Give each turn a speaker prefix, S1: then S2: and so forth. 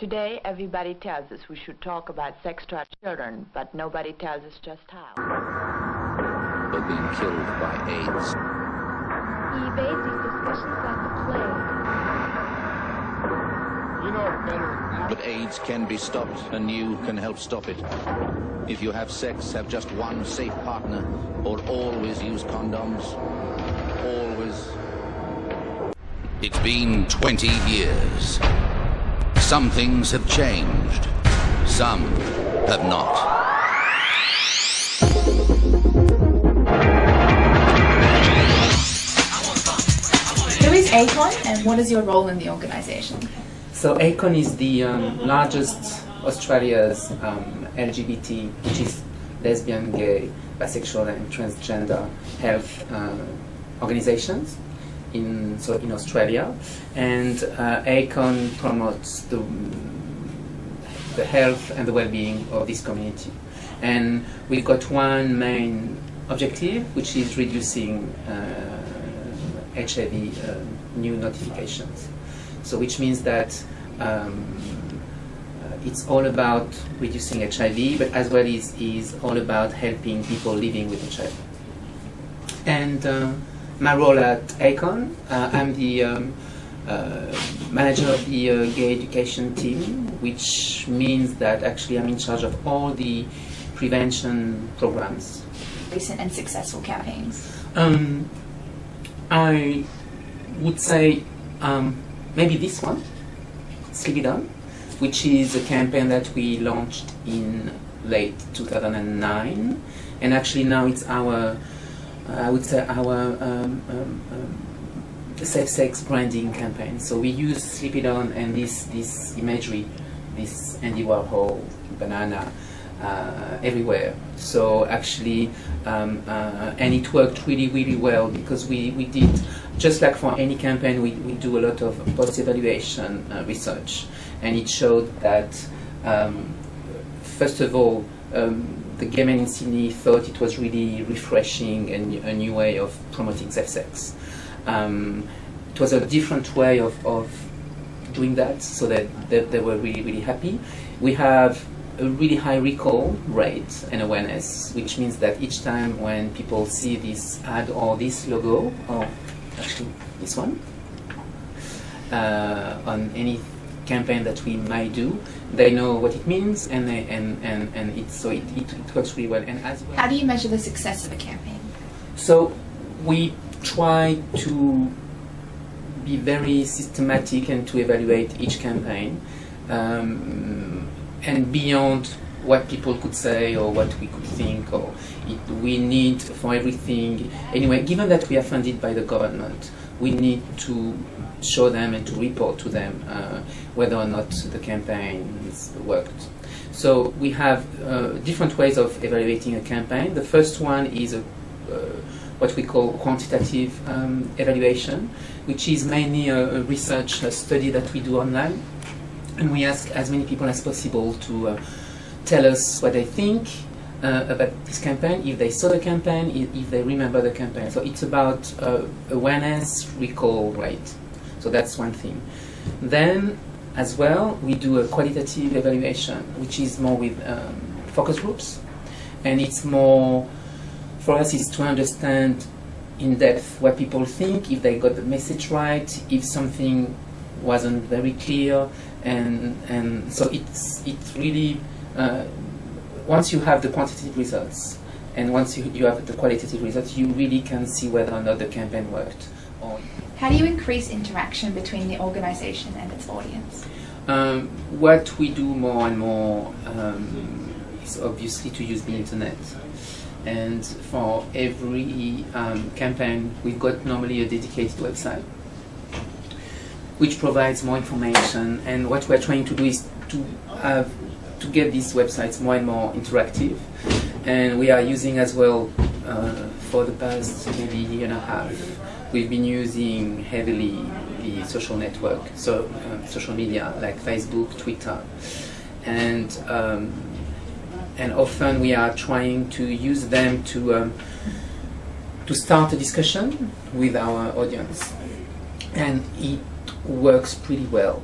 S1: Today, everybody tells us we should talk about sex to our children, but nobody tells us just how.
S2: They're being killed by AIDS.
S3: Yves, these discussions like the plague.
S4: You know better now.
S2: But AIDS can be stopped, and you can help stop it. If you have sex, have just one safe partner, or always use condoms. Always. It's been 20 years. Some things have changed. Some have not.
S5: Who is ACON and what is your role in the organisation?
S6: So ACON is the largest Australia's LGBT, which is lesbian, gay, bisexual and transgender health organizations in Australia, and ACON promotes the health and the well-being of this community. And we've got one main objective, which is reducing HIV new notifications. So which means that it's all about reducing HIV, but as well is all about helping people living with HIV. And my role at ACON, I'm the manager of the gay education team, which means that actually I'm in charge of all the prevention programs.
S5: Recent and successful campaigns.
S6: I would say maybe this one, Sleep It On, which is a campaign that we launched in late 2009, and actually now it's our, I would say our safe sex branding campaign. So we use Sleep It On and this imagery, this Andy Warhol banana everywhere. So actually, and it worked really well because we did, just like for any campaign, we do a lot of post-evaluation research, and it showed that first of all, the gay men in Sydney thought it was really refreshing and a new way of promoting safe sex. It was a different way of doing that, so that they were really happy. We have a really high recall rate and awareness, which means that each time when people see this ad or this logo, or actually this one, on any campaign that we might do, they know what it means, and it works really well. And as well,
S5: How do you measure the success of a campaign?
S6: so we try to be very systematic and to evaluate each campaign, and beyond what people could say or what we could think, or we need for everything. Anyway, given that we are funded by the government, we need to show them and to report to them whether or not the campaigns worked. So we have different ways of evaluating a campaign. The first one is what we call quantitative evaluation, which is mainly a research study that we do online. And we ask as many people as possible to tell us what they think about this campaign, if they saw the campaign, if they remember the campaign. So it's about awareness, recall rate. So that's one thing. Then, as well, we do a qualitative evaluation, which is more with focus groups. And it's more, for us, is to understand in depth what people think, if they got the message right, if something wasn't very clear. And so it's really, once you have the quantitative results and once you have the qualitative results, you really can see whether or not the campaign worked.
S5: How do you increase interaction between the organisation and its audience?
S6: What we do more and more is obviously to use the internet. And for every campaign, we've got normally a dedicated website which provides more information, and what we're trying to do is to get these websites more and more interactive, and we are using as well for the past maybe year and a half, we've been using heavily the social network, so social media like Facebook, Twitter, and often we are trying to use them to start a discussion with our audience, and it works pretty well.